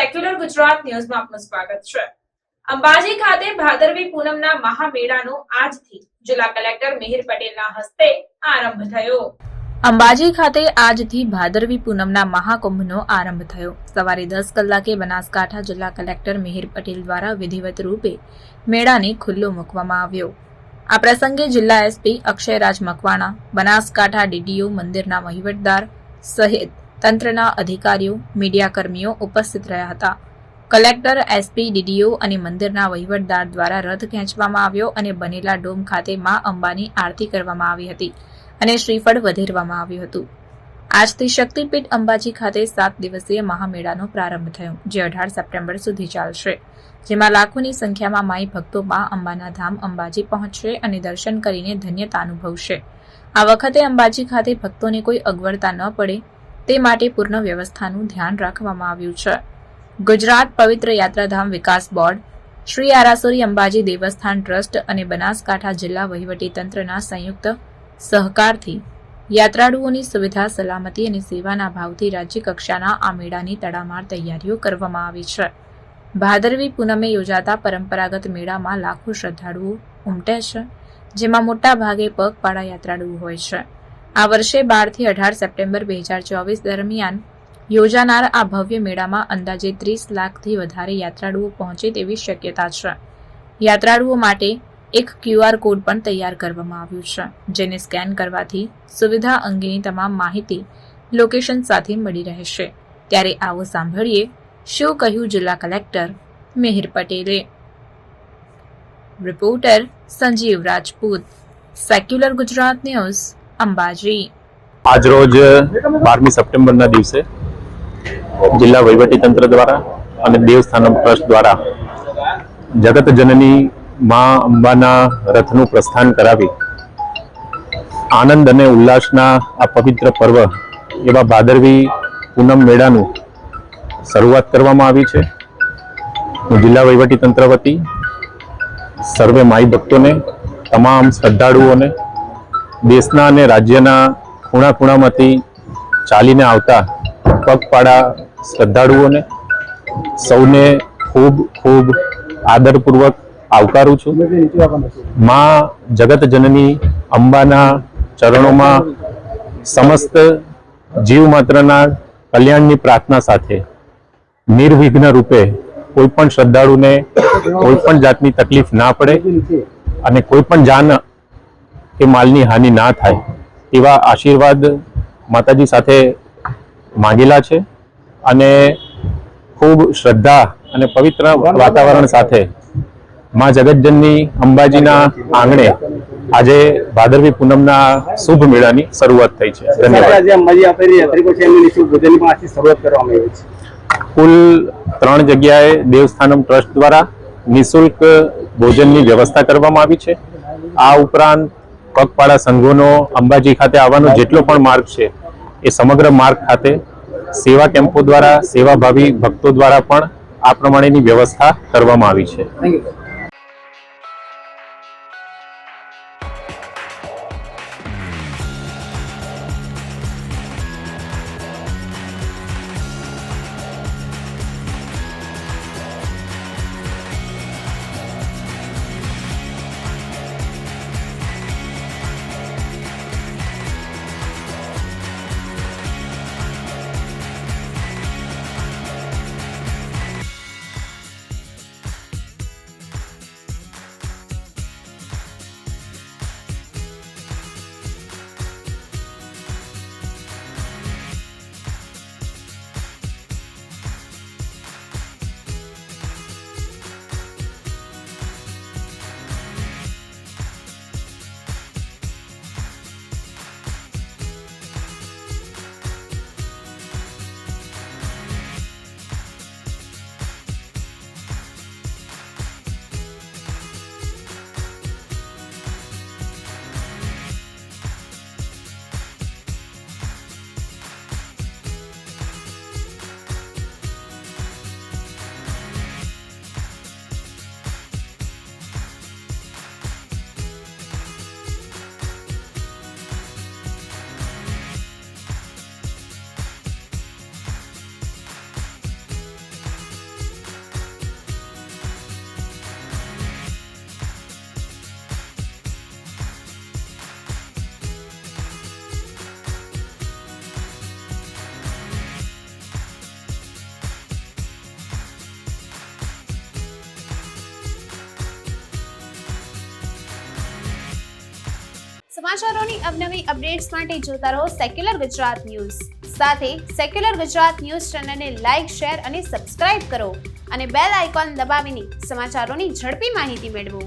Secular Gujarat ન્યૂઝમાં આપનું સ્વાગત છે। અંબાજી ખાતે ભાદરવી પૂનમના મહામેળાનો આજથી જિલ્લા કલેક્ટર મિહિર પટેલના હસ્તે આરંભ થયો। અંબાજી ખાતે આજથી ભાદરવી પૂનમના મહાકુંભનો આરંભ થયો। સવારે 10 કલાકે બનાસકાંઠા જિલ્લા કલેક્ટર મિહિર પટેલ દ્વારા વિધિવત રૂપે મેળાને ખુલ્લો મૂકવામાં આવ્યો। આ પ્રસંગે જિલ્લા એસપી અક્ષયરાજ મકવાણા, બનાસકાંઠા ડીડીઓ, મંદિરના વહીવટદાર સહિત તંત્રના અધિકારીઓ, મીડિયાકર્મીઓ ઉપસ્થિત રહ્યા હતા। કલેક્ટર, એસપી, ડીડીઓ અને મંદિરના વહીવટદાર દ્વારા રથ ખેંચવામાં આવ્યો અને બનેલા ડોમ ખાતે મા અંબાની આરતી કરવામાં આવી હતી અને શ્રીફળ વધેરવામાં આવ્યું હતું। આજથી શક્તિપીઠ અંબાજી ખાતે 7 દિવસીય મહામેળાનો પ્રારંભ થયો, જે 18 સપ્ટેમ્બર સુધી ચાલશે, જેમાં લાખોની સંખ્યામાં માઈ ભક્તો મા અંબાના ધામ અંબાજી પહોંચશે અને દર્શન કરીને ધન્યતા અનુભવશે। આ વખતે અંબાજી ખાતે ભક્તોને કોઈ અગવડતા ન પડે તે માટે પૂર્ણ વ્યવસ્થાનું ધ્યાન રાખવામાં આવ્યું છે। ગુજરાત પવિત્ર યાત્રાધામ વિકાસ બોર્ડ, શ્રી આરાસુરી અંબાજી દેવસ્થાન ટ્રસ્ટ અને બનાસકાંઠા જિલ્લા વહીવટીતંત્રના સંયુક્ત સહકારથી યાત્રાળુઓની સુવિધા, સલામતી અને સેવાના ભાવથી રાજ્યકક્ષાના આ મેળાની તડામાર તૈયારીઓ કરવામાં આવી છે। ભાદરવી પૂનમે યોજાતા પરંપરાગત મેળામાં લાખો શ્રદ્ધાળુઓ ઉમટે છે, જેમાં મોટા ભાગે પગપાળા યાત્રાળુઓ હોય છે। આ વર્ષે 12 થી 18 સપ્ટેમ્બર 2024 દરમિયાન યોજાનાર આ ભવ્ય મેળામાં અંદાજે 30 લાખથી વધારે યાત્રાળુઓ પહોંચે તેવી શક્યતા છે। યાત્રાળુઓ માટે એક QR કોડ પણ તૈયાર કરવામાં આવ્યું છે, જેને સ્કેન કરવાથી સુવિધા અંગેની તમામ માહિતી લોકેશન સાથે મળી રહેશે। ત્યારે આવો સાંભળીએ શું કહ્યું જિલ્લા કલેક્ટર મિહિર પટેલે। Reporter Sanjeev Rajput, secular Gujarat news, Ambaji. आज रोज 12 સપ્ટેમ્બરના દિવસે જિલ્લા વહીવટીતંત્ર દ્વારા અને દેવસ્થાનમ ટ્રસ્ટ દ્વારા જગત જનની મા અંબાના રથનું પ્રસ્થાન કરાવી આનંદ અને ઉલ્લાસના આ પવિત્ર પર્વ એવા ભાદરવી પૂનમ મેળાનું શરૂઆત કરવામાં આવી છે। હું જિલ્લા વહીવટીતંત્ર વતી સર્વે માઈ ભક્તોને, તમામ શ્રદ્ધાળુઓને, દેશના અને રાજ્યના ખૂણા ખૂણામાંથી ચાલીને આવતા પગપાળા શ્રદ્ધાળુઓને સૌને ખૂબ ખૂબ આદરપૂર્વક આવકારું છું। માં જગત જનની અંબાના ચરણોમાં સમસ્ત જીવ માત્રના કલ્યાણની પ્રાર્થના સાથે નિર્વિઘ્ન રૂપે કોઈ પણ શ્રદ્ધાળુને કોઈ પણ જાતની તકલીફ ના પડે અને કોઈ પણ જાન કે માલની હાનિ ના થાય એવા આશીર્વાદ માતાજી સાથે માંગેલા છે અને ખૂબ શ્રદ્ધા અને પવિત્ર વાતાવરણ સાથે માં જગતજનની અંબાજીના આંગણે આજે ભાદરવી પૂનમના શુભ મેળાની શરૂઆત થઈ છે। ધન્યવાદ। કુલ 3 જગ્યાએ દેવસ્થાનમ ટ્રસ્ટ દ્વારા નિઃશુલ્ક ભોજનની વ્યવસ્થા કરવામાં આવી છે। આ ઉપરાંત પગપાળા સંઘોનો અંબાજી ખાતે આવવાનો જેટલો પણ માર્ગ છે એ સમગ્ર માર્ગ ખાતે સેવા ટેમ્પો દ્વારા, સેવાભાવી ભક્તો દ્વારા પણ આ પ્રમાણેની વ્યવસ્થા કરવામાં આવી છે। સમાચારોની અવનવી અપડેટ્સ માટે જોતા રહો સેક્યુલર ગુજરાત ન્યૂઝ. સાથે સેક્યુલર ગુજરાત ન્યૂઝ ચેનલને લાઇક, શેર અને સબસ્ક્રાઇબ કરો અને બેલ આઇકોન દબાવીને સમાચારોની ઝડપી માહિતી મેળવો.